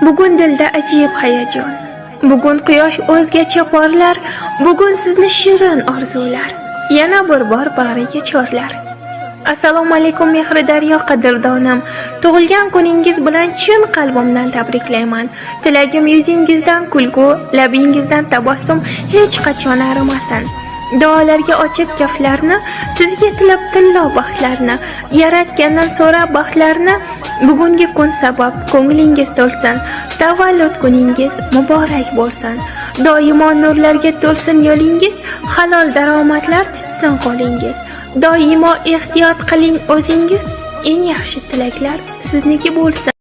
Bugun dilda ajib hayajon. Bugun quyosh o'zgacha porlar, bugun sizni shirin orzular. Yana bir bor bag'riga chorlar. Assalomu alaykum mehri daryo qadrdonim. Tug'ilgan kuningiz bilan chin qalbimdan tabriklayman. Tilagim yuzingizdan kulgu, labingizdan tabassum hech qachon arimasin. Duolarga ochib kaflarni, sizga tilab tillo baxtlarni, yaratgandan so'rab baxtlarni. Bugungi kun sabab ko'nglingiz to'lsin, tavallud kuningiz muborak bo'lsin. Doimo nurlarga to'lsin yo'lingiz, halol daromadlar tutsin qo'lingiz. Doimo ehtiyot qiling o'zingiz, eng yaxshi tilaklar sizniki bo'lsin.